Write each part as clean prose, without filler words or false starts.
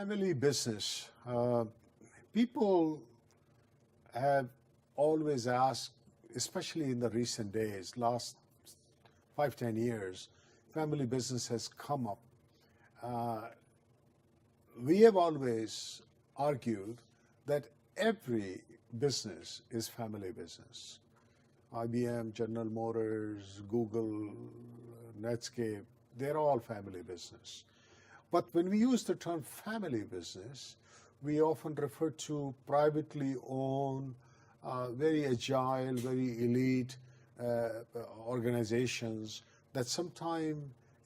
Family business. People have always asked, especially in the recent days, last 5, 10 years, family business has come up. We have always argued that every business is family business. IBM, General Motors, Google, Netscape, they're all family business. But when we use the term family business, we often refer to privately owned, very agile, very elite organizations that sometimes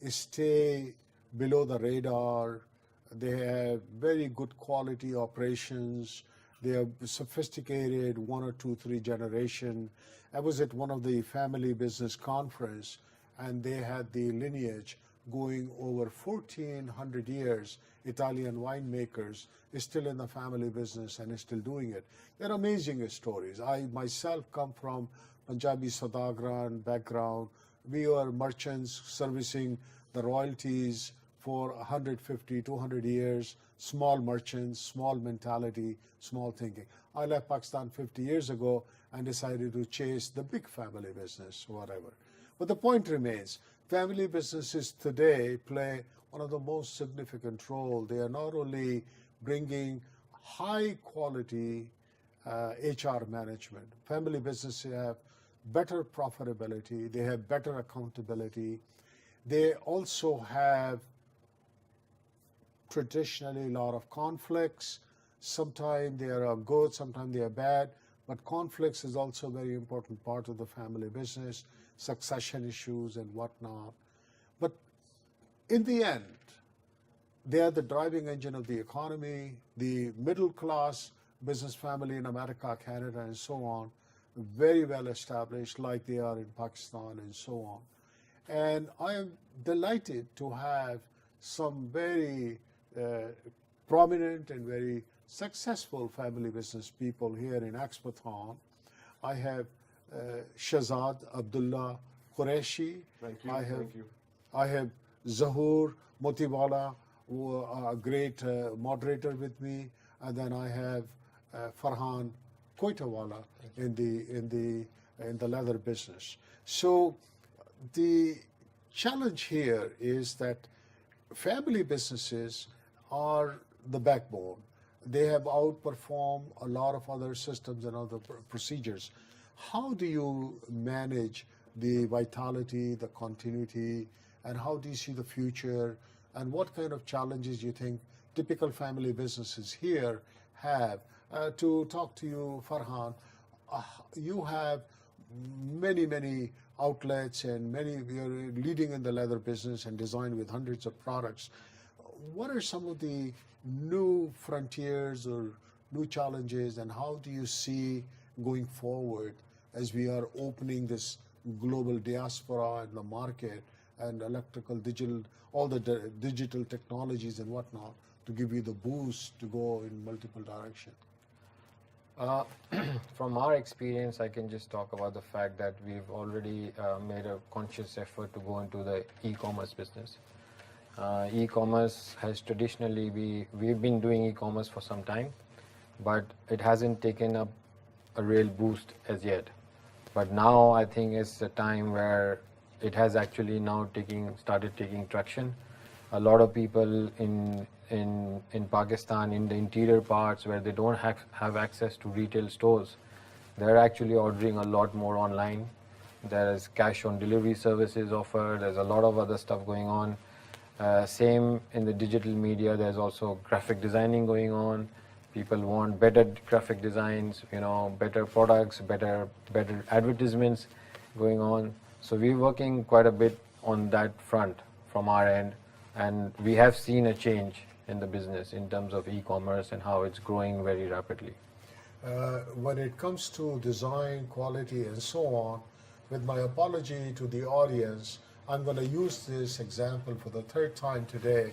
stay below the radar. They have very good quality operations. They are sophisticated, 1 or 2, 3 generation. I was at one of the family business conference, and they had the lineage going over 1,400 years. Italian winemakers is still in the family business and is still doing it. They're amazing stories. I myself come from Punjabi Saudagar background. We were merchants servicing the royalties for 150, 200 years, small merchants, small mentality, small thinking. I left Pakistan 50 years ago and decided to chase the big family business, whatever. But the point remains, family businesses today play one of the most significant role. They are not only bringing high quality HR management. Family businesses have better profitability. They have better accountability. They also have traditionally a lot of conflicts. Sometimes they are good, sometimes they are bad, but conflicts is also a very important part of the family business, succession issues and whatnot. But in the end, they are the driving engine of the economy. The middle class business family in America, Canada, and so on, very well established like they are in Pakistan and so on. And I am delighted to have some very prominent and very successful family business people here in Expothon. I have Shahzad Abdullah Qureshi. Thank you. I have Zahur Motiwala, a great moderator with me, and then I have Farhan Koitawala in the leather business. So the challenge here is that family businesses are the backbone. They have outperformed a lot of other systems and other procedures. How do you manage the vitality, the continuity, and how do you see the future, and what kind of challenges you think typical family businesses here have? To talk to you, Farhan, you have many outlets and you're leading in the leather business and design with hundreds of products. What are some of the new frontiers or new challenges, and how do you see going forward as we are opening this global diaspora in the market and electrical, digital, all the digital technologies and whatnot to give you the boost to go in multiple directions? From our experience, I can just talk about the fact that we've already made a conscious effort to go into the e-commerce business. E-commerce has traditionally, we've been doing e-commerce for some time, but it hasn't taken up a real boost as yet. But now I think it's the time where it has actually now started taking traction. A lot of people in Pakistan, in the interior parts where they don't have access to retail stores, they're actually ordering a lot more online. There is cash on delivery services offered. There's a lot of other stuff going on. Same in the digital media. There's also graphic designing going on. People want better graphic designs, better products, better advertisements going on. So we're working quite a bit on that front from our end, and we have seen a change in the business in terms of e-commerce and how it's growing very rapidly. When it comes to design, quality, and so on, with my apology to the audience, I'm going to use this example for the third time today,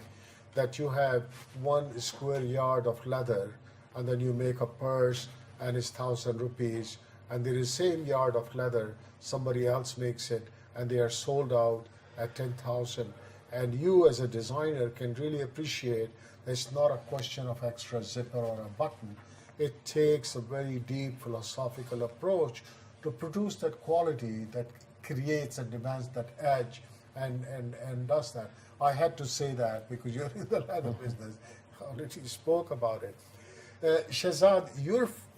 that you have 1 square yard of leather, and then you make a purse and it's 1,000 rupees, and there is same yard of leather, somebody else makes it, and they are sold out at 10,000. And you as a designer can really appreciate it's not a question of extra zipper or a button. It takes a very deep philosophical approach to produce that quality that creates and demands that edge and does that. I had to say that because you're in the leather business. I already spoke about it. Shahzad,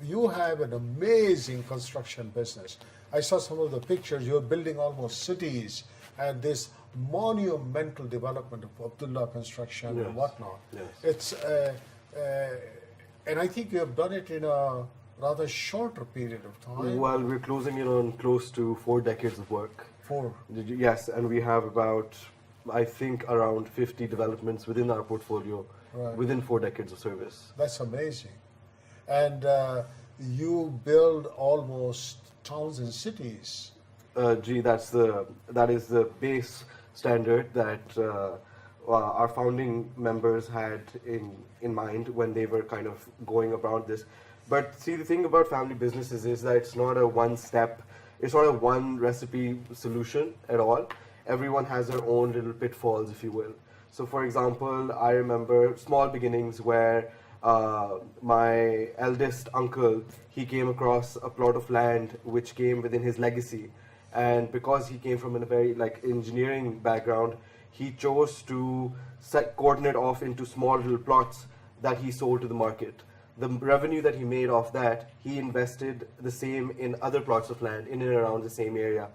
you have an amazing construction business. I saw some of the pictures. You're building almost cities and this monumental development of Abdullah Construction and whatnot. Yes. It's and I think you have done it in a rather shorter period of time. Well, we're closing in on close to 4 decades of work. 4. Yes, and we have about, I think, around 50 developments within our portfolio within 4 decades of service. That's amazing. And you build almost towns and cities. That is the base standard that our founding members had in mind when they were kind of going about this. But see, the thing about family businesses is that it's not a it's not a one recipe solution at all. Everyone has their own little pitfalls, if you will. So for example, I remember small beginnings where my eldest uncle, he came across a plot of land which came within his legacy. And because he came from a very engineering background, he chose to coordinate off into small little plots that he sold to the market. The revenue that he made off that, he invested the same in other plots of land in and around the same area.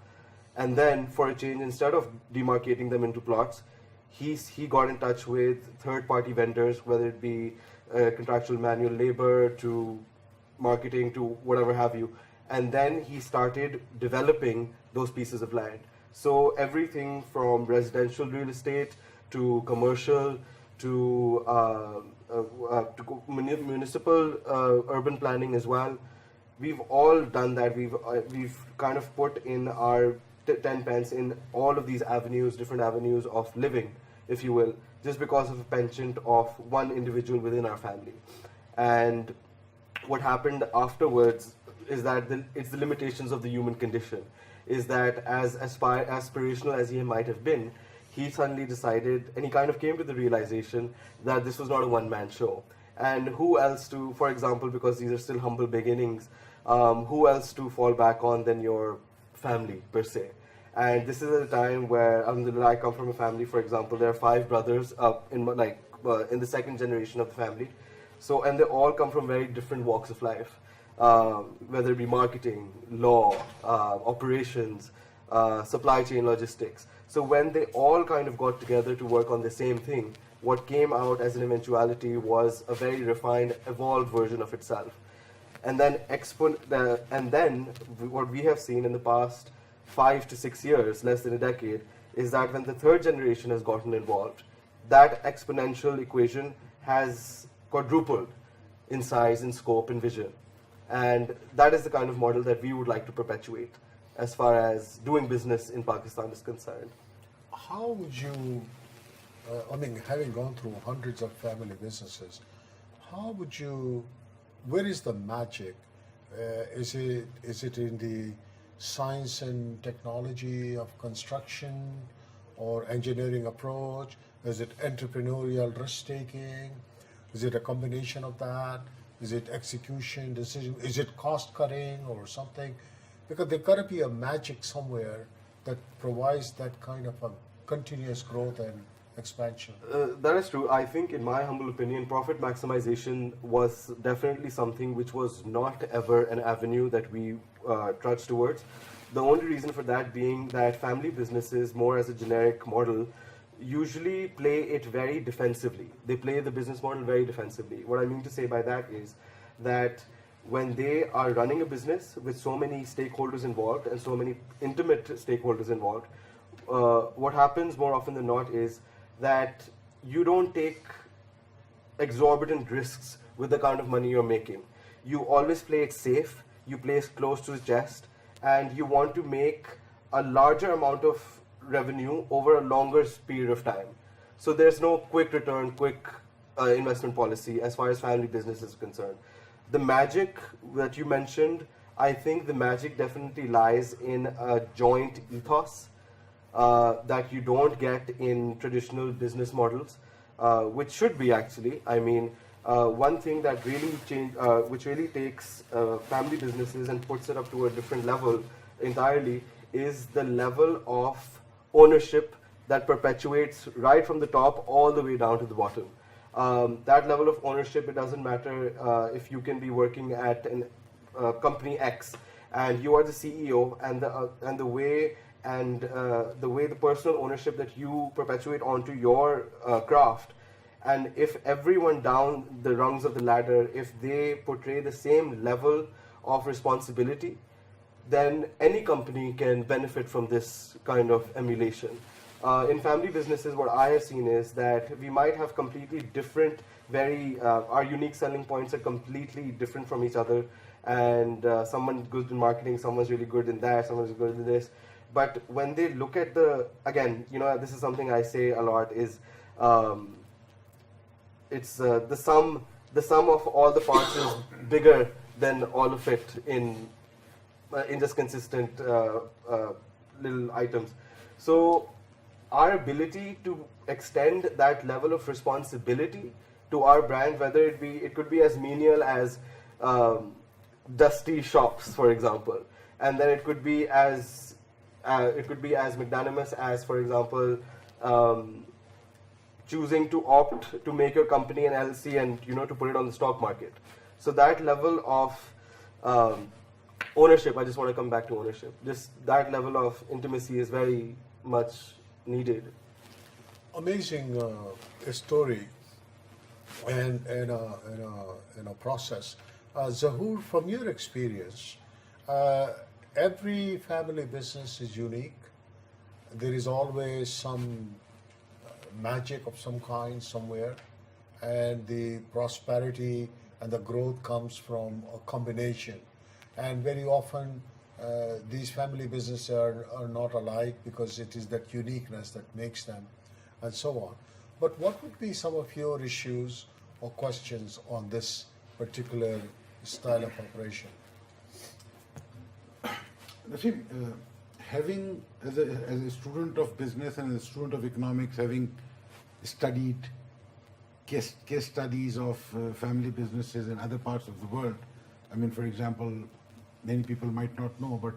And then for a change, instead of demarcating them into plots, he got in touch with third-party vendors, whether it be contractual manual labor to marketing to whatever have you. And then he started developing those pieces of land. So everything from residential real estate to commercial to municipal urban planning as well. We've all done that. We've kind of put in our 10 pence in all of these avenues, different avenues of living, if you will, just because of a penchant of one individual within our family. And what happened afterwards is that it's the limitations of the human condition, is that as aspirational as he might have been, he suddenly decided, and he kind of came to the realization that this was not a one-man show. And who else to, for example, because these are still humble beginnings, who else to fall back on than your family, per se? And this is at a time where, I come from a family, for example, there are 5 brothers in the second generation of the family. So, and they all come from very different walks of life, whether it be marketing, law, operations, supply chain logistics. So when they all kind of got together to work on the same thing, what came out as an eventuality was a very refined, evolved version of itself. And then what we have seen in the past 5 to 6 years, less than a decade, is that when the third generation has gotten involved, that exponential equation has quadrupled in size, in scope, and vision. And that is the kind of model that we would like to perpetuate as far as doing business in Pakistan is concerned. How would you, having gone through hundreds of family businesses, where is the magic? Is it in the science and technology of construction or engineering approach? Is it entrepreneurial risk-taking? Is it a combination of that? Is it execution, decision? Is it cost-cutting or something? Because there's got to be a magic somewhere that provides that kind of a continuous growth and expansion. That is true. I think, in my humble opinion, profit maximization was definitely something which was not ever an avenue that we trudged towards. The only reason for that being that family businesses, more as a generic model, usually play it very defensively. They play the business model very defensively. What I mean to say by that is that when they are running a business with so many stakeholders involved and so many intimate stakeholders involved, what happens more often than not is that you don't take exorbitant risks with the kind of money you're making. You always play it safe, you play it close to the chest, and you want to make a larger amount of revenue over a longer period of time. So there's no quick return, quick investment policy as far as family business is concerned. The magic that you mentioned, I think the magic definitely lies in a joint ethos, that you don't get in traditional business models, which should be actually. I mean, one thing that really which really takes family businesses and puts it up to a different level entirely, is the level of ownership that perpetuates right from the top all the way down to the bottom. That level of ownership, it doesn't matter if you can be working at an company X and you are the CEO, and the way the personal ownership that you perpetuate onto your craft, and if everyone down the rungs of the ladder, if they portray the same level of responsibility, then any company can benefit from this kind of emulation. In family businesses, what I have seen is that we might have completely different, our unique selling points are completely different from each other, and someone's good in marketing, someone's really good in that, someone's good in this. But when they look at again, this is something I say a lot, is it's the sum of all the parts is bigger than all of it in just consistent little items. So our ability to extend that level of responsibility to our brand, whether it could be as menial as dusty shops, for example, and then it could be as magnanimous as, for example, choosing to opt to make your company an LLC and to put it on the stock market. So that level of ownership, I just want to come back to ownership. Just that level of intimacy is very much needed. Amazing story and a process. Zahoor, from your experience, every family business is unique. There is always some magic of some kind somewhere, and the prosperity and the growth comes from a combination. And very often these family businesses are not alike because it is that uniqueness that makes them, and so on. But what would be some of your issues or questions on this particular style of operation? Naseem, having as a student of business and as a student of economics, having studied case studies of family businesses in other parts of the world, I mean, for example, many people might not know, but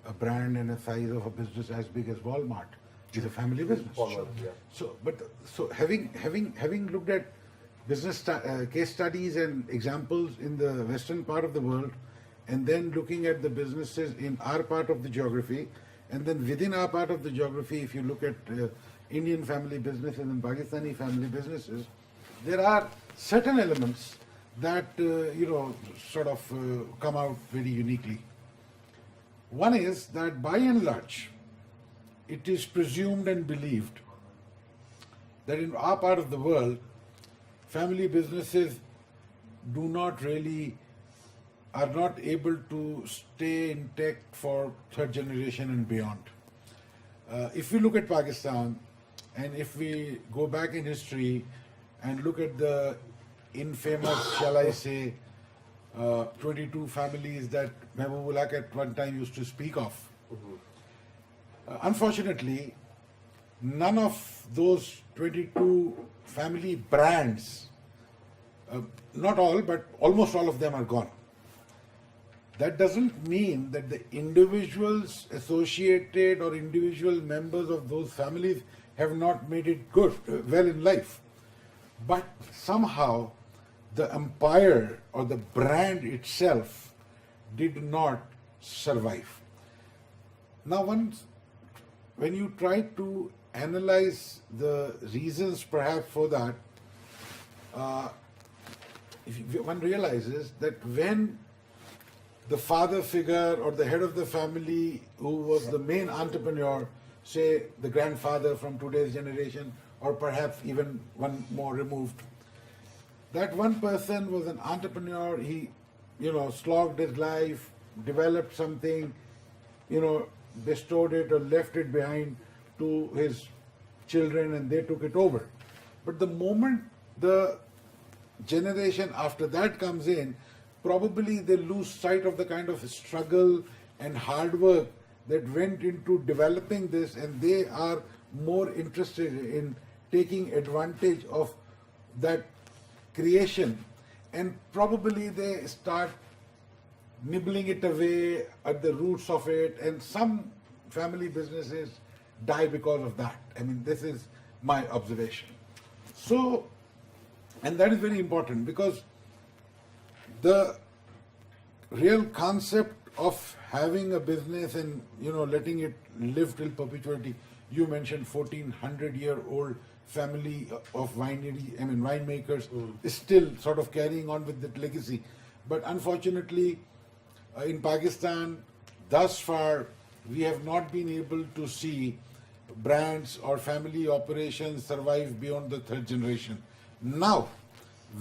a brand and a size of a business as big as Walmart is a family business. Walmart, yeah. So having looked at business case studies and examples in the western part of the world, and then looking at the businesses in our part of the geography, and then within our part of the geography, if you look at Indian family businesses and Pakistani family businesses, there are certain elements that sort of come out very uniquely. One is that by and large, it is presumed and believed that in our part of the world, family businesses are not able to stay intact for third generation and beyond. If we look at Pakistan, and if we go back in history and look at the infamous, shall I say, 22 families that Mehboob Ulaq at one time used to speak of. Unfortunately, none of those 22 family brands, not all, but almost all of them are gone. That doesn't mean that the individuals associated or individual members of those families have not made it well in life. But somehow the empire or the brand itself did not survive. Now, when you try to analyze the reasons perhaps for that, one realizes that when the father figure or the head of the family who was the main entrepreneur, say the grandfather from today's generation, or perhaps even one more removed, that one person was an entrepreneur. He, slogged his life, developed something, bestowed it or left it behind to his children, and they took it over. But the moment the generation after that comes in, probably they lose sight of the kind of struggle and hard work that went into developing this, and they are more interested in taking advantage of that creation, and probably they start nibbling it away at the roots of it, and some family businesses die because of that. I mean, this is my observation. So, and that is very important, because the real concept of having a business and, you know, letting it live till perpetuity, you mentioned 1400-year-old family of winemakers is still sort of carrying on with that legacy. But unfortunately, in Pakistan, thus far, we have not been able to see brands or family operations survive beyond the third generation. Now,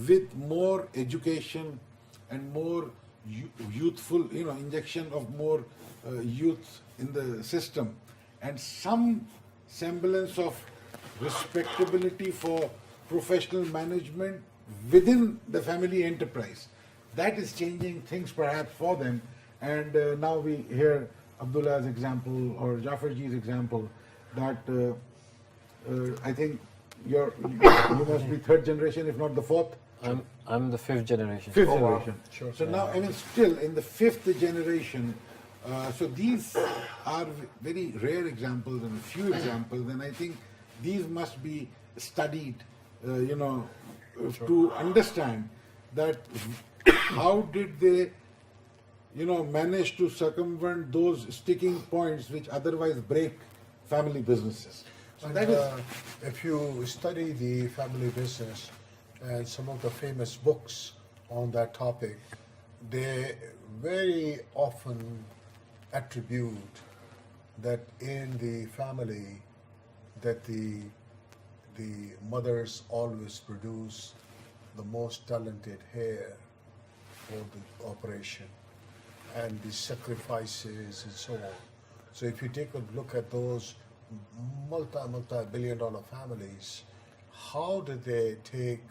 with more education and more youthful, you know, injection of more youth in the system, and some semblance of respectability for professional management within the family enterprise, that is changing things perhaps for them. And now we hear Abdullah's example or Jafarji's example, that I think you must be third generation, if not the fourth. I'm the fifth generation. Fifth Oh, wow. generation. Sure. So now, I mean, still in the fifth generation, so these are very rare examples and few examples, and I think these must be studied, you know, to understand that how did they, you know, manage to circumvent those sticking points which otherwise break family businesses. So And, that is, if you study the family business and some of the famous books on that topic, they very often attribute that in the family that the mothers always produce the most talented heir for the operation, and the sacrifices and so on. So if you take a look at those multi-billion-dollar families, how did they take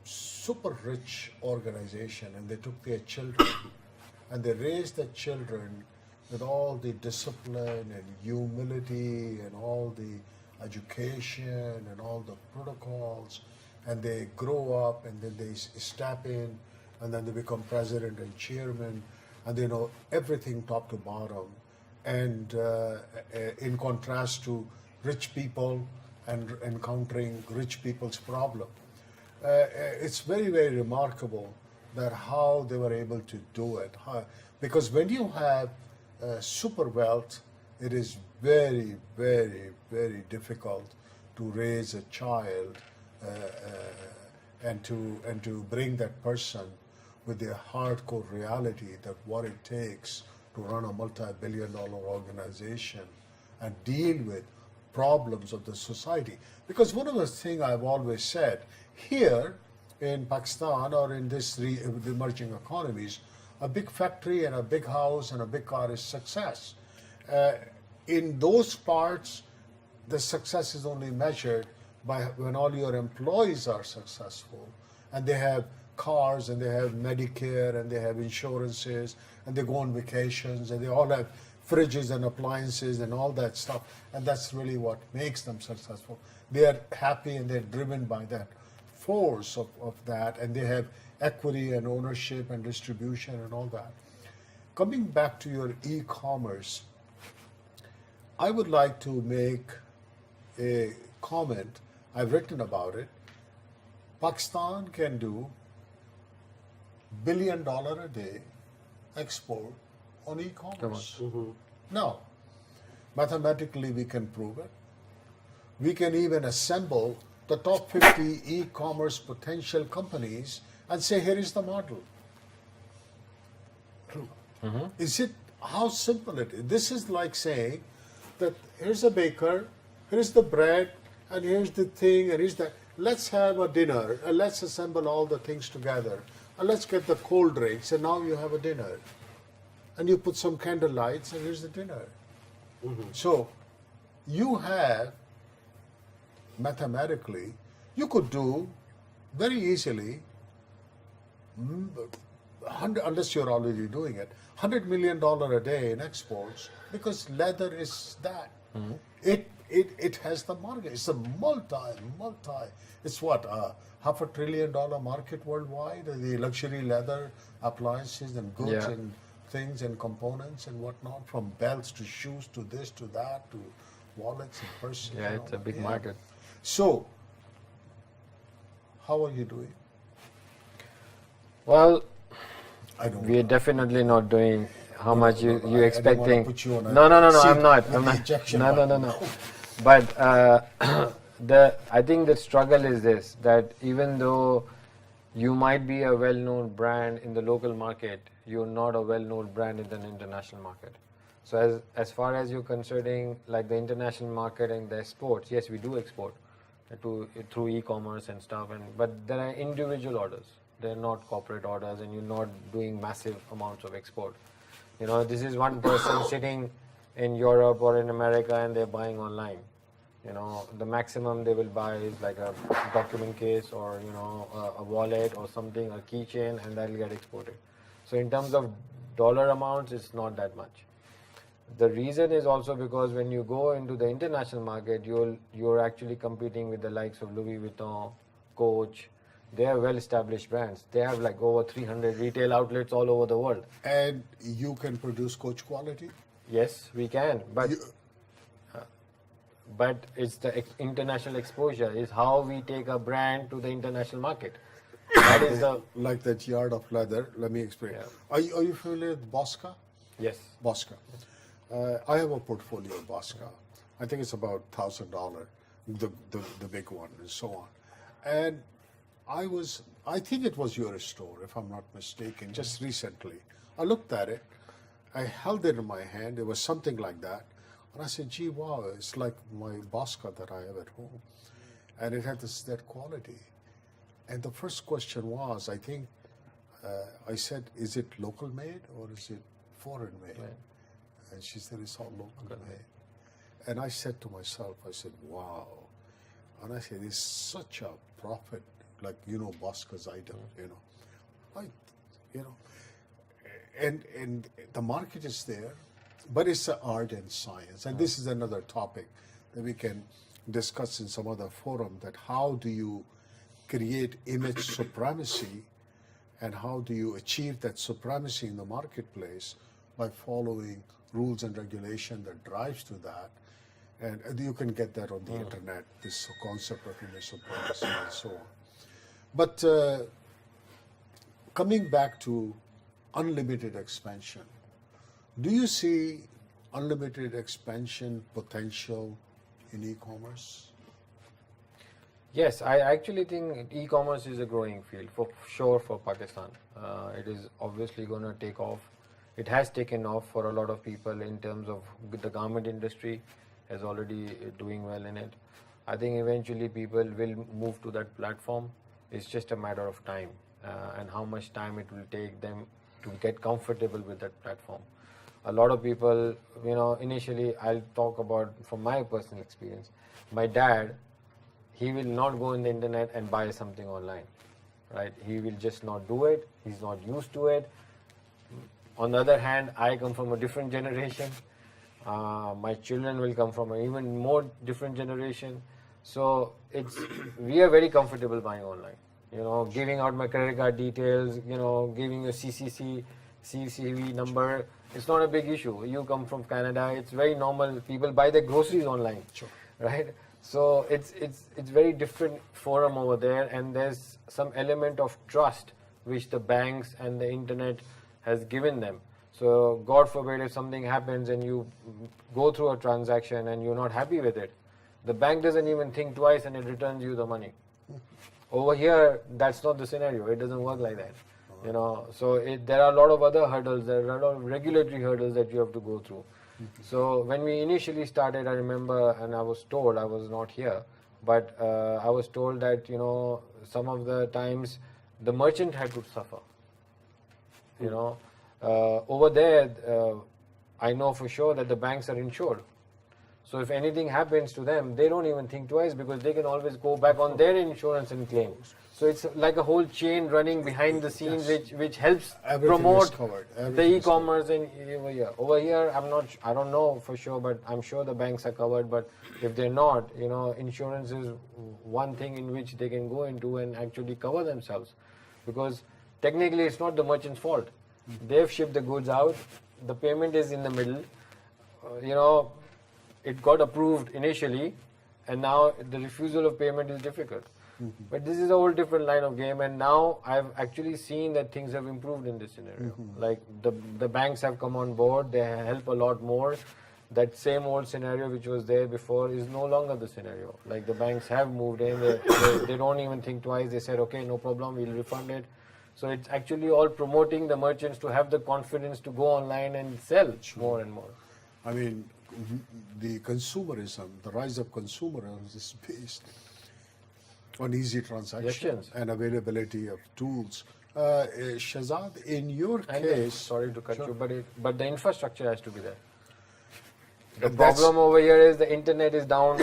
super rich organization and they took their children and they raised their children with all the discipline and humility and all the education and all the protocols, and they grow up and then they step in and then they become president and chairman and they know everything top to bottom. And in contrast to rich people and encountering rich people's problem. It's very, very remarkable that how they were able to do it. Because when you have super wealth, it is very, very, very difficult to raise a child and to bring that person with the hardcore reality that what it takes to run a multi-billion-dollar organization and deal with problems of the society. Because one of the things I've always said, here in Pakistan or in this the emerging economies, a big factory and a big house and a big car is success. In those parts, the success is only measured by when all your employees are successful and they have cars and they have Medicare and they have insurances and they go on vacations and they all have fridges and appliances and all that stuff, and that's really what makes them successful. They are happy and they're driven by that force of that, and they have equity and ownership and distribution and all that. Coming back to your e-commerce, I would like to make a comment. I've written about it. Pakistan can do $1 billion a day export on e-commerce. Now, mathematically we can prove it. We can even assemble the top 50 e-commerce potential companies and say, here is the model. Is it how simple it is? This is like saying that here's a baker, here's the bread, and here's the thing, and here's that. Let's have a dinner, and let's assemble all the things together, and let's get the cold drinks, and now you have a dinner. And you put some candle lights, and here's the dinner. So you have, mathematically, you could do very easily unless you're already doing it, $100 million a day in exports, because leather is that. It has the market. It's a it's what, half $1 trillion market worldwide, the luxury leather appliances and goods Yeah. and things and components and whatnot, from belts to shoes to this to that to wallets and purses. Yeah, and it's all a big that. market. So, how are you doing? Well, I don't we are definitely not doing how much you I don't wanna expecting. put you on a No, seat I'm not. with I'm the not. ejection No. button. But I think the struggle is this, that even though you might be a well-known brand in the local market, you're not a well-known brand in the international market. So as far as you're considering like the international market and the exports, yes, we do export through e-commerce and stuff, but there are individual orders. They're not corporate orders, and you're not doing massive amounts of export. You know, this is one person sitting in Europe or in America and they're buying online. You know, the maximum they will buy is like a document case or, you know, a wallet or something, a keychain, and that'll get exported. So in terms of dollar amounts, it's not that much. The reason is also because when you go into the international market, you're actually competing with the likes of Louis Vuitton, Coach. They are well-established brands. They have like over 300 retail outlets all over the world. And you can produce Coach quality? Yes, we can, but You- it's the international exposure is how we take a brand to the international market. That is the Like that yard of leather, let me explain. Yeah. Are you familiar with Bosca? yes. Bosca. I have a portfolio of Bosca. I think it's about $1,000, the big one, and so on. And I think it was your store, if I'm not mistaken, just recently. I looked at it, I held it in my hand, it was something like that. And I said, gee, wow, it's like my Bosca that I have at home. And it had that quality. And the first question was, I think, I said, is it local made or is it foreign made? Right. And she said, it's all local made. And I said to myself, I said, wow. And I said, it's such a profit, like, Bosca's item, and the market is there, but it's an art and science. And this is another topic that we can discuss in some other forum, that how do you create image supremacy and how do you achieve that supremacy in the marketplace by following rules and regulation that drives to that. And you can get that on the internet, this concept of image supremacy and so on. But coming back to unlimited expansion, do you see unlimited expansion potential in e-commerce? Yes, I actually think e-commerce is a growing field for sure for Pakistan. It is obviously going to take off. It has taken off for a lot of people in terms of the garment industry is already doing well in it. I think eventually people will move to that platform. It's just a matter of time and how much time it will take them to get comfortable with that platform. A lot of people, initially I'll talk about from my personal experience. My dad, he will not go on the internet and buy something online, right? He will just not do it. He's not used to it. On the other hand, I come from a different generation. My children will come from an even more different generation. So we are very comfortable buying online. Giving out my credit card details, giving a CCV number. It's not a big issue. You come from Canada. It's very normal. People buy their groceries online, right? So it's very different forum over there, and there's some element of trust which the banks and the internet has given them. So God forbid if something happens and you go through a transaction and you're not happy with it, the bank doesn't even think twice and it returns you the money. Over here, that's not the scenario. It doesn't work like that. So there are a lot of other hurdles. There are a lot of regulatory hurdles that you have to go through. So when we initially started, I remember, and I was told, I was not here, but I was told that, some of the times the merchant had to suffer. Over there, I know for sure that the banks are insured. So if anything happens to them, they don't even think twice because they can always go back on their insurance and claim. So it's like a whole chain running behind the scenes, which helps Everything promote is covered. the Everything is e-commerce and over here. Over here, I don't know for sure, but I'm sure the banks are covered. But if they're not, insurance is one thing in which they can go into and actually cover themselves, because technically it's not the merchant's fault. They've shipped the goods out, the payment is in the middle. It got approved initially, and now the refusal of payment is difficult. But this is a whole different line of game, and now I've actually seen that things have improved in this scenario. Like the banks have come on board, they help a lot more. That same old scenario which was there before is no longer the scenario. Like the banks have moved in, they don't even think twice, they said, okay, no problem, we'll refund it. So it's actually all promoting the merchants to have the confidence to go online and sell more and more. I mean, the consumerism, the rise of consumerism is based on easy transactions Transactions. and availability of tools. Shahzad, in your And case, sorry to cut you, but the infrastructure has to be there. The That's- problem over here is the internet is down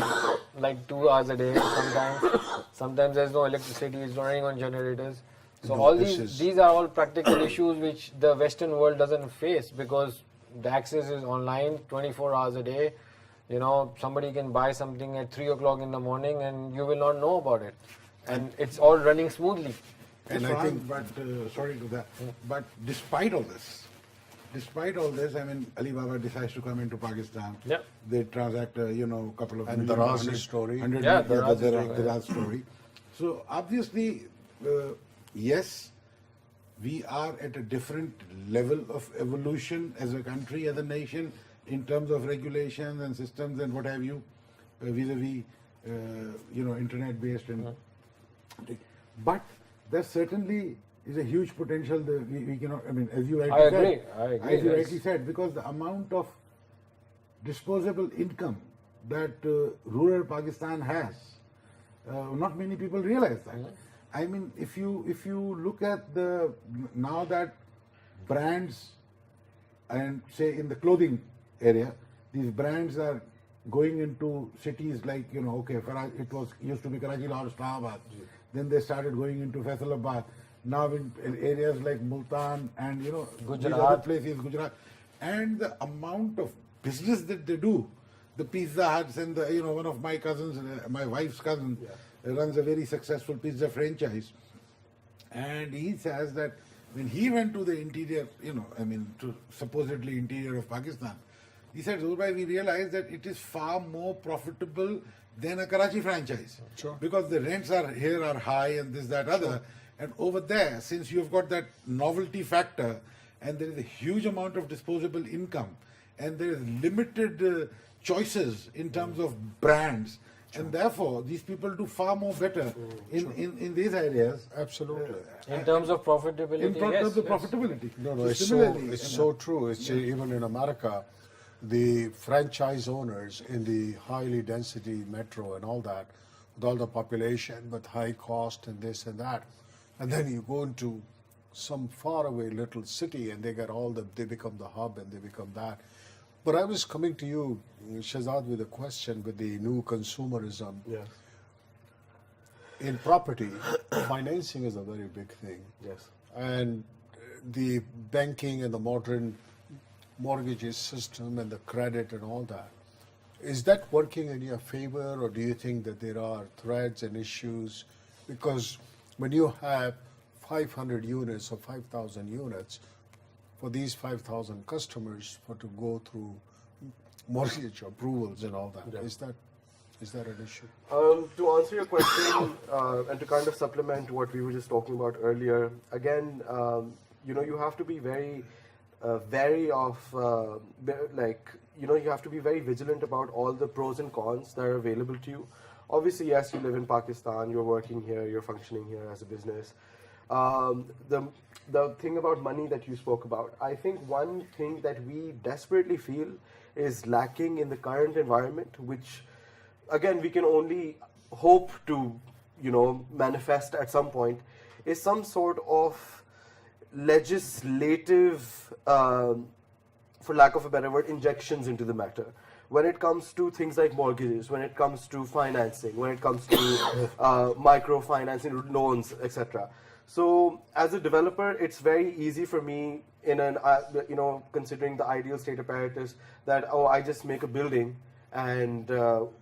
like 2 hours a day sometimes. Sometimes there's no electricity, it's running on generators. So No, all this these are all practical issues which the Western world doesn't face because the access is online 24 hours a day. Somebody can buy something at 3 o'clock in the morning and you will not know about it. And it's all running smoothly. And So I think but sorry to that. But despite all this, I mean, Alibaba decides to come into Pakistan. Yeah. They transact, couple of And million, Daraz's 100 story. 100 Yeah, million, Daraz's the story. Daraz story. So obviously, yes, we are at a different level of evolution as a country, as a nation, in terms of regulations and systems and what have you, vis-a-vis, internet-based and. But there certainly is a huge potential that we cannot. I mean, as you rightly I said, agree, as you yes. rightly said, because the amount of disposable income that rural Pakistan has, not many people realize that. I mean, if you look at now that brands and say in the clothing area, these brands are going into cities like it used to be Karachi, Lahore, Islamabad. Then they started going into Faisalabad. Now in areas like Multan and these other Gujarat. places, Gujarat, and the amount of business that they do, the Pizza Huts and one of my cousins, my wife's cousin, runs a very successful pizza franchise, and he says that when he went to the interior, to supposedly interior of Pakistan, he said, Zulbhai, we realized that it is far more profitable than a Karachi franchise. Sure. Because the rents here are high and this, that, other. And over there, since you've got that novelty factor and there is a huge amount of disposable income and there is limited choices in terms of brands, and therefore these people do far more better in these areas. absolutely. In terms of profitability, In terms yes, of the yes. profitability. No, So it's similarly, so true. It's even in America, the franchise owners in the highly density metro and all that, with all the population, with high cost and this and that, and then you go into some faraway little city and they become the hub and they become that. But I was coming to you, Shahzad, with a question with the new consumerism. Yes. In property, financing is a very big thing. Yes. And the banking and the modern mortgages system and the credit and all that, is that working in your favor, or do you think that there are threats and issues? Because when you have 500 units or 5,000 units, for these 5,000 customers to go through mortgage approvals and all that, is that an issue? To answer your question and to kind of supplement what we were just talking about earlier, again, you have to be very wary of, you have to be very vigilant about all the pros and cons that are available to you. Obviously, yes, you live in Pakistan, you're working here, you're functioning here as a business. The thing about money that you spoke about, I think one thing that we desperately feel is lacking in the current environment, which again we can only hope to manifest at some point, is some sort of legislative for lack of a better word, injections into the matter. When it comes to things like mortgages, when it comes to financing, when it comes to microfinancing, loans, etc. So as a developer, it's very easy for me in an, considering the ideal state apparatus that, oh, I just make a building and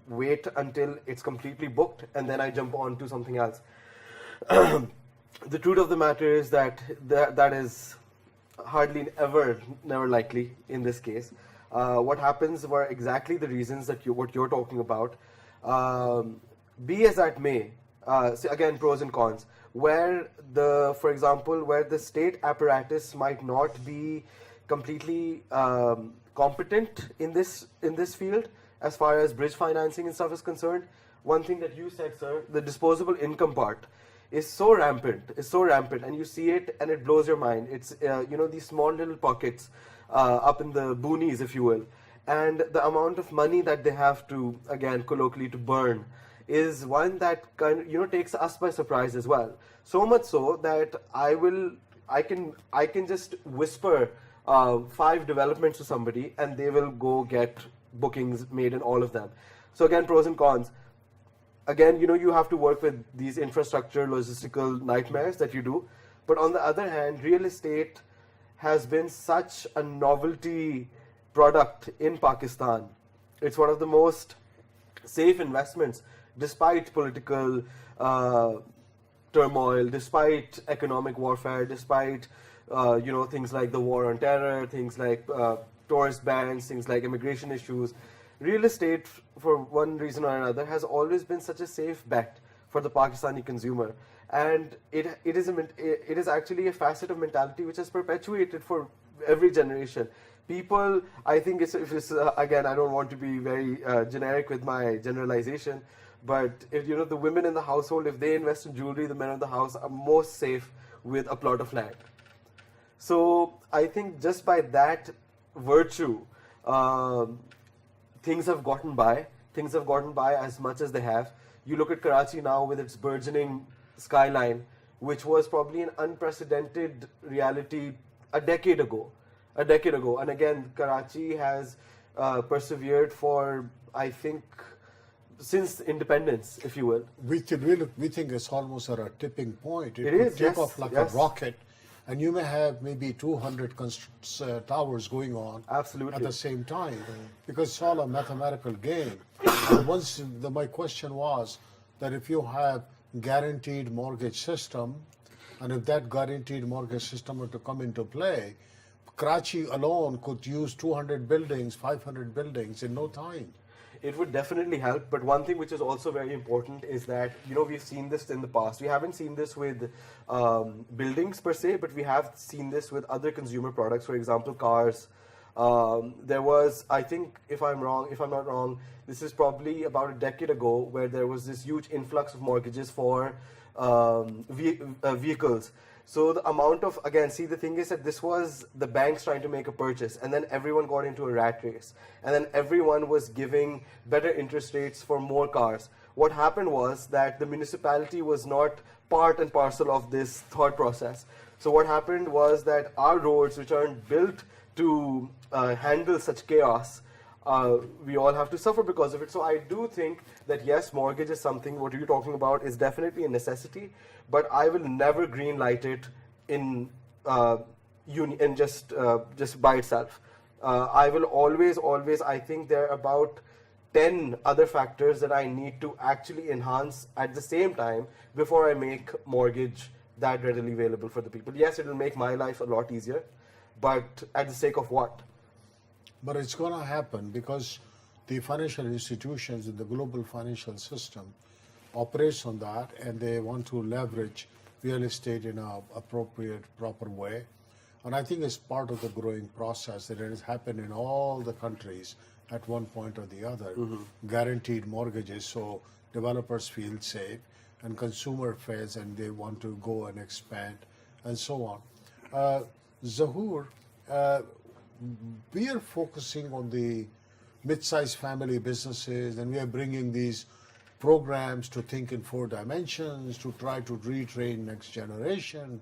wait until it's completely booked and then I jump on to something else. The truth of the matter is that that is hardly never likely in this case. What happens were exactly the reasons that what you're talking about. Be as that may, so again, pros and cons. For example, where the state apparatus might not be completely competent in this field, as far as bridge financing and stuff is concerned. One thing that you said, sir, the disposable income part is so rampant, and you see it and it blows your mind. It's these small little pockets up in the boonies, if you will, and the amount of money that they have to, again, colloquially, to burn is one that kind of, takes us by surprise as well. So much so that I can just whisper 5 developments to somebody and they will go get bookings made in all of them. So again, pros and cons. Again, you have to work with these infrastructure, logistical nightmares that you do. But on the other hand, real estate has been such a novelty product in Pakistan. It's one of the most safe investments, despite political turmoil, despite economic warfare, despite things like the war on terror, things like tourist bans, things like immigration issues. Real estate, for one reason or another, has always been such a safe bet for the Pakistani consumer, and it is actually a facet of mentality which has perpetuated for every generation. People, I think again, I don't want to be very generic with my generalization, but if the women in the household, if they invest in jewelry, the men of the house are most safe with a plot of land. So I think just by that virtue, things have gotten by as much as they have. You look at Karachi now with its burgeoning skyline, which was probably an unprecedented reality a decade ago. And again, Karachi has persevered for, I think, since independence, if you will. We think it's almost at a tipping point. It could is, take yes, off like yes. a rocket, and you may have maybe 200 towers going on Absolutely. at the same time, because it's all a mathematical game. And my question was that if you have guaranteed mortgage system, and if that guaranteed mortgage system were to come into play, Karachi alone could use 200 buildings, 500 buildings in no time. It would definitely help, but one thing which is also very important is that, we've seen this in the past. We haven't seen this with buildings per se, but we have seen this with other consumer products, for example, cars. There was, I think, if I'm not wrong, this is probably about a decade ago, where there was this huge influx of mortgages for vehicles. So the amount of, again, see, the thing is that this was the banks trying to make a purchase, and then everyone got into a rat race, and then everyone was giving better interest rates for more cars. What happened was that the municipality was not part and parcel of this thought process. So what happened was that our roads, which aren't built to handle such chaos, we all have to suffer because of it. So I do think that yes, mortgage is something, what you're talking about is definitely a necessity, but I will never green light it in just by itself. I will always, I think there are about 10 other factors that I need to actually enhance at the same time before I make mortgage that readily available for the people. Yes, it will make my life a lot easier, but at the sake of what? But it's going to happen because the financial institutions in the global financial system operates on that, and they want to leverage real estate in an appropriate, proper way. And I think it's part of the growing process that it has happened in all the countries at one point or the other. Guaranteed mortgages, so developers feel safe, and consumer feels, and they want to go and expand, and so on. Zahoor, we are focusing on the mid-sized family businesses, and we are bringing these programs to think in 4 dimensions, to try to retrain next generation,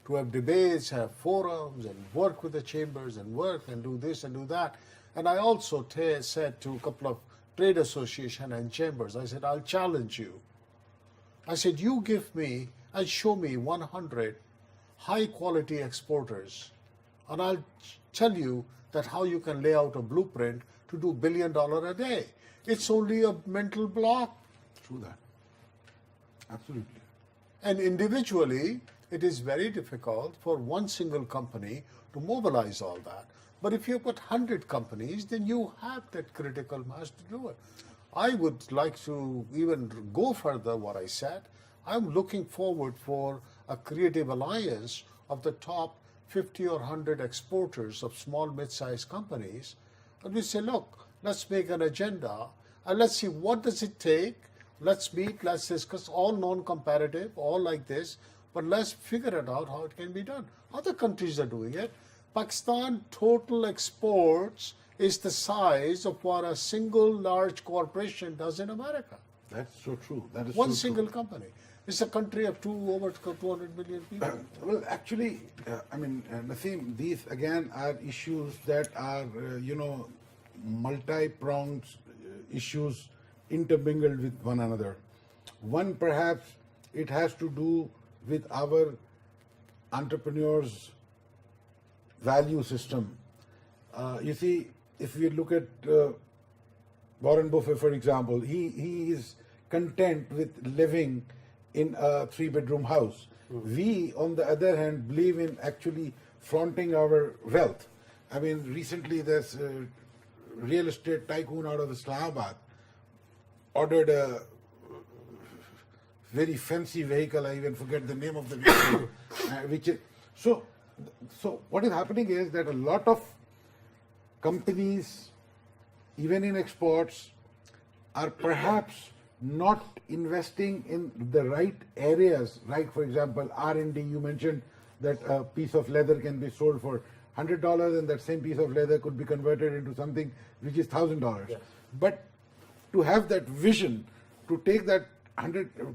to have debates, have forums, and work with the chambers and work and do this and do that. And I also said to a couple of trade association and chambers, I said, I'll challenge you. I said, you give me and show me 100 high quality exporters, and I'll tell you that how you can lay out a blueprint to do $1 billion a day. It's only a mental block. True that. Absolutely. And individually, it is very difficult for one single company to mobilize all that. But if you put 100 companies, then you have that critical mass to do it. I would like to even go further what I said. I'm looking forward for a creative alliance of the top 50 or 100 exporters of small, mid-sized companies. And we say, look, let's make an agenda and let's see what does it take. Let's meet, let's discuss, all non-comparative, all like this, but let's figure it out how it can be done. Other countries are doing it. Pakistan total exports is the size of what a single large corporation does in America. That's so true. That is One so single true. company. It's a country of over 200 million people. Well, actually, Naseem, these again are issues that are, multi-pronged issues intermingled with one another. One, perhaps, it has to do with our entrepreneurs' value system. You see, if we look at Warren Buffett, for example, he is content with living in a 3-bedroom house. We, on the other hand, believe in actually flaunting our wealth. I mean, recently there's a real estate tycoon out of Islamabad ordered a very fancy vehicle. I even forget the name of the vehicle. So what is happening is that a lot of companies, even in exports, are perhaps not investing in the right areas. Right, for example, R&D. You mentioned that a piece of leather can be sold for $100, and that same piece of leather could be converted into something which is $1,000. Yes. But to have that vision, to take that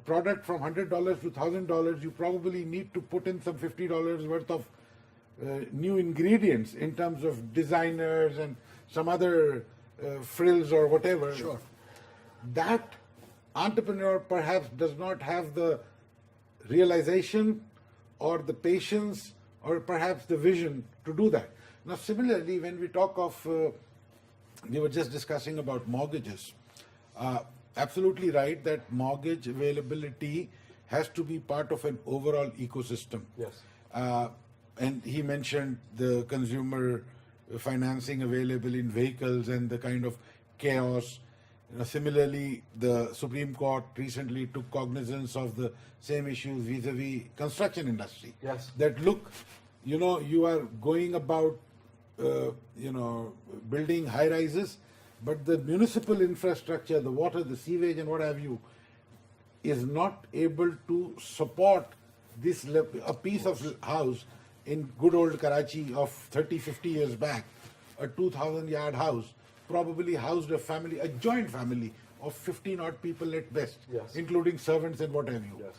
product from $100 to $1,000, you probably need to put in some $50 worth of new ingredients in terms of designers and some other frills or whatever. Sure. That entrepreneur perhaps does not have the realization or the patience or perhaps the vision to do that. Now, similarly, when we talk of, we were just discussing about mortgages. Absolutely right that mortgage availability has to be part of an overall ecosystem. Yes. And he mentioned the consumer financing available in vehicles and the kind of chaos. Similarly, the Supreme Court recently took cognizance of the same issues vis-a-vis construction industry. Yes. That look, you are going about, building high rises, but the municipal infrastructure, the water, the sewage and what have you, is not able to support this, a piece of house in good old Karachi of 30, 50 years back, a 2,000-yard house, probably housed a joint family of 15 odd people at best, yes, including servants and what have you. Yes.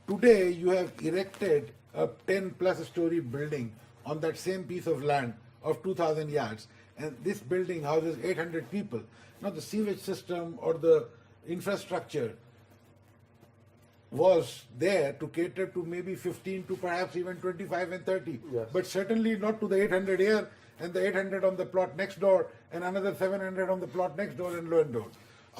Today, you have erected a 10-plus story building on that same piece of land of 2,000 yards, and this building houses 800 people. Now, the sewage system or the infrastructure was there to cater to maybe 15 to perhaps even 25 and 30, yes, but certainly not to the 800 here and the 800 on the plot next door and another 700 on the plot next door and low and low.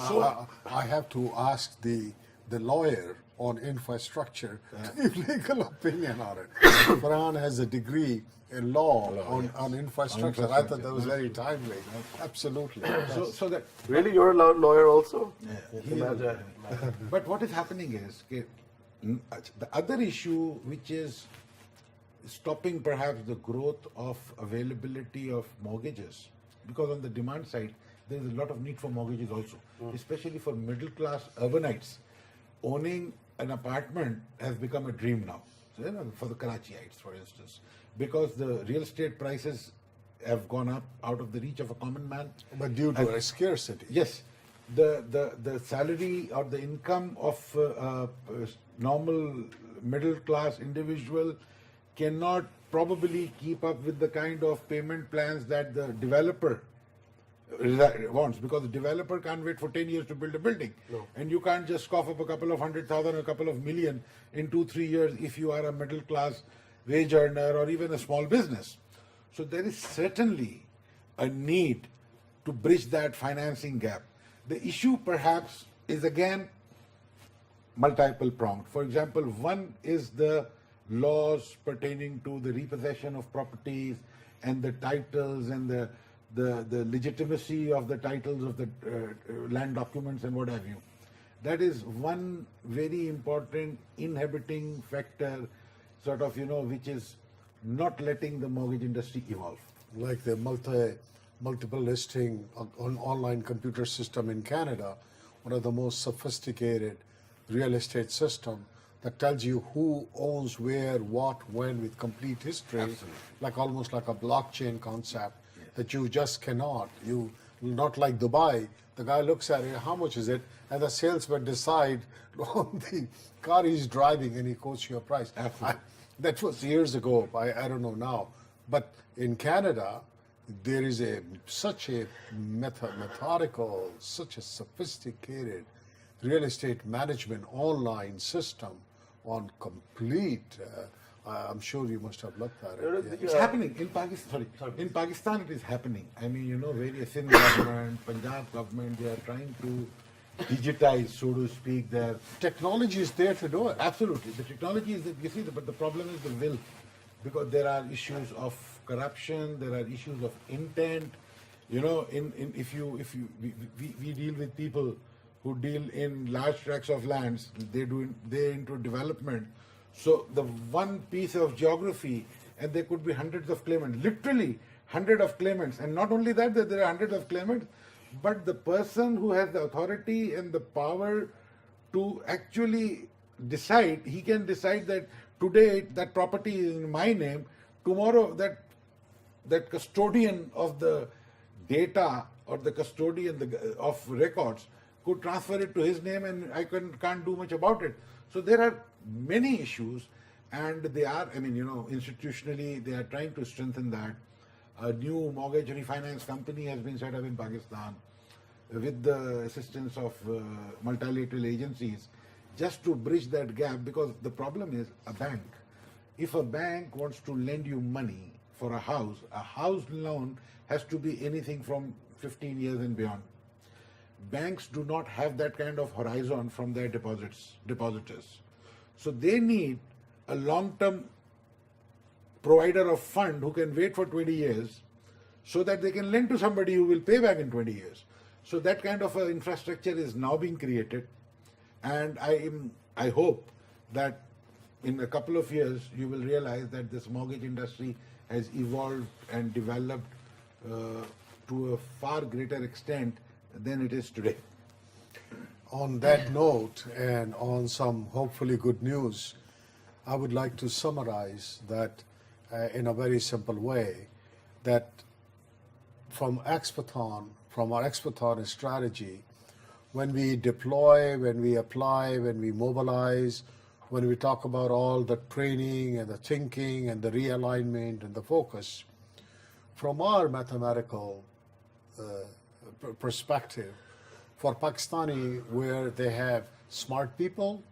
So I have to ask the lawyer on infrastructure to give legal opinion on it. Farhan has a degree in law on infrastructure. I thought that was very timely. Absolutely. So that Really, you're a lawyer also? Imagine. But what is happening is, the other issue which is stopping perhaps the growth of availability of mortgages, because on the demand side, there is a lot of need for mortgages also, especially for middle class urbanites. Owning an apartment has become a dream now. So, for the Karachiites, for instance, because the real estate prices have gone up out of the reach of a common man. But due to a scarcity. Yes, the salary or the income of a normal middle class individual cannot probably keep up with the kind of payment plans that the developer wants, because the developer can't wait for 10 years to build a building. No. And you can't just cough up a couple of 100,000 or a couple of million in 2-3 years if you are a middle class wage earner or even a small business. So there is certainly a need to bridge that financing gap. The issue perhaps is again multiple pronged. For example, one is the laws pertaining to the repossession of properties and the titles and the legitimacy of the titles of the land documents and what have you. That is one very important inhibiting factor, sort of, which is not letting the mortgage industry evolve. Like the multiple listing on online computer system in Canada, one of the most sophisticated real estate system that tells you who owns where, what, when, with complete history. Absolutely. Like almost like a blockchain concept that you just cannot. You not like Dubai. The guy looks at it, how much is it, and the salesman decide on the car he's driving, and he quotes you a price. Absolutely. That was years ago. I don't know now, but in Canada, there is such a methodical, such a sophisticated real estate management online system on complete. I'm sure you must have looked at it. Yeah. It's happening in Pakistan. Sorry. In Pakistan, it is happening. I mean, various Sindh government, Punjab government, they are trying to digitize, so to speak, their Technology is there to do it. absolutely. The technology is, you see, but the problem is the will, because there are issues of corruption, there are issues of intent. If we deal with people who deal in large tracts of lands, they're into development. So the one piece of geography, and there could be hundreds of claimants, literally hundreds of claimants, and not only that there are hundreds of claimants, but the person who has the authority and the power to actually decide, he can decide that today that property is in my name, tomorrow that custodian of the data or the custodian of records could transfer it to his name, and I can't do much about it. So there are many issues, and they are, institutionally, they are trying to strengthen that. A new mortgage refinance company has been set up in Pakistan with the assistance of multilateral agencies, just to bridge that gap, because the problem is a bank. If a bank wants to lend you money for a house loan has to be anything from 15 years and beyond. Banks do not have that kind of horizon from their depositors. So they need a long-term provider of fund who can wait for 20 years so that they can lend to somebody who will pay back in 20 years. So that kind of infrastructure is now being created, and I hope that in a couple of years you will realize that this mortgage industry has evolved and developed to a far greater extent than it is today. On that note, and on some hopefully good news, I would like to summarize that in a very simple way, that from our Expothon strategy, when we deploy, when we apply, when we mobilize, when we talk about all the training and the thinking and the realignment and the focus, from our mathematical perspective, for Pakistani, where they have smart people,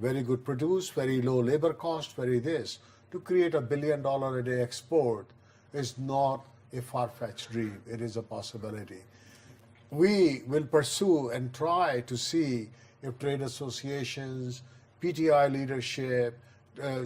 very good produce, very low labor cost, to create $1 billion a day export is not a far-fetched dream. It is a possibility. We will pursue and try to see if trade associations, PTI leadership,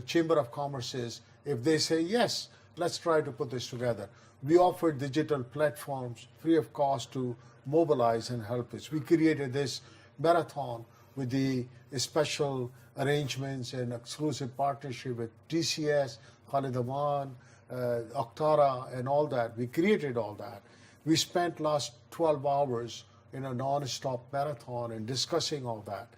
Chamber of Commerce's, if they say, yes, let's try to put this together. We offer digital platforms free of cost to mobilize and help us. We created this marathon with the special arrangements and exclusive partnership with TCS, Khalid Aman, Oktara, and all that. We created all that. We spent last 12 hours in a non-stop marathon and discussing all that.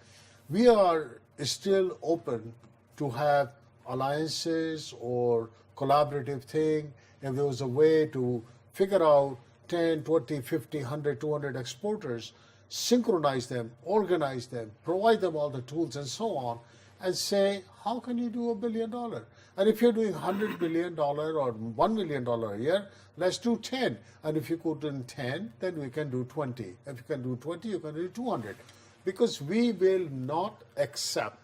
We are still open to have alliances or collaborative thing. If there was a way to figure out 10, 20, 50, 100, 200 exporters, synchronize them, organize them, provide them all the tools and so on, and say, how can you do $1 billion? And if you're doing $100 million or $1 million a year, let's do 10. And if you could do 10, then we can do 20. If you can do 20, you can do 200. Because we will not accept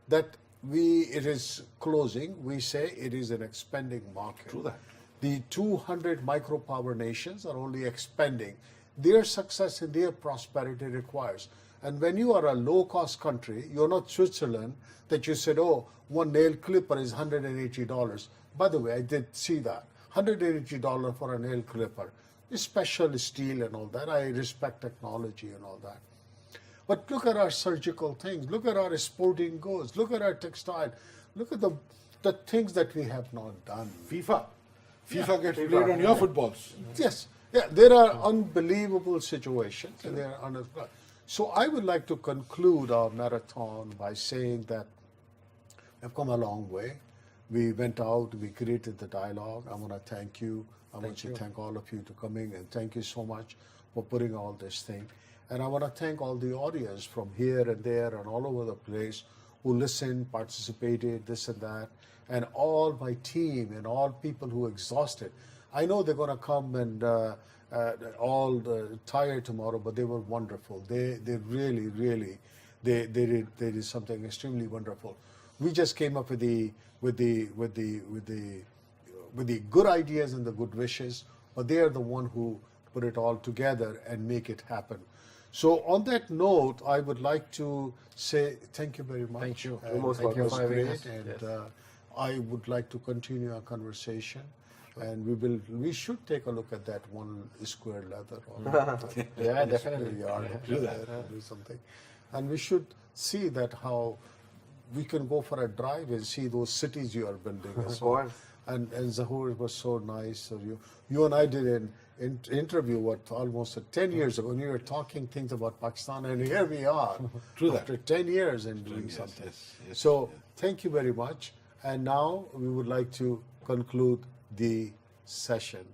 that it is closing. We say it is an expanding market. True that. The 200 micropower nations are only expanding. Their success and their prosperity requires. And when you are a low-cost country, you're not Switzerland, that you said, oh, one nail clipper is $180. By the way, I did see that. $180 for a nail clipper. It's special steel and all that. I respect technology and all that. But look at our surgical things. Look at our sporting goods. Look at our textile. Look at the things that we have not done. FIFA gets played on your footballs. Yes. Yeah, there are unbelievable situations. And so I would like to conclude our marathon by saying that we've come a long way. We went out, we created the dialogue. I want to thank you. I want to thank all of you to coming, and thank you so much for putting all this thing. And I want to thank all the audience from here and there and all over the place who listened, participated, this and that, and all my team and all people who exhausted. I know they're going to come and all tired tomorrow, but they were wonderful. They really they did something extremely wonderful. We just came up with the good ideas and the good wishes, but they are the one who put it all together and make it happen. So on that note, I would like to say thank you very much. Thank you. Thank you for having great, us. and Yes. I would like to continue our conversation. And we should take a look at that one square leather. Or Yeah, definitely. yard Do over that. there and do something. And we should see that how we can go for a drive and see those cities you are building as well. course. And Zahur was so nice. So you and I did an interview almost 10 years ago, and you were talking things about Pakistan, and here we are True that. after 10 years and doing Yes, something. yes, So thank you very much. And now we would like to conclude the session.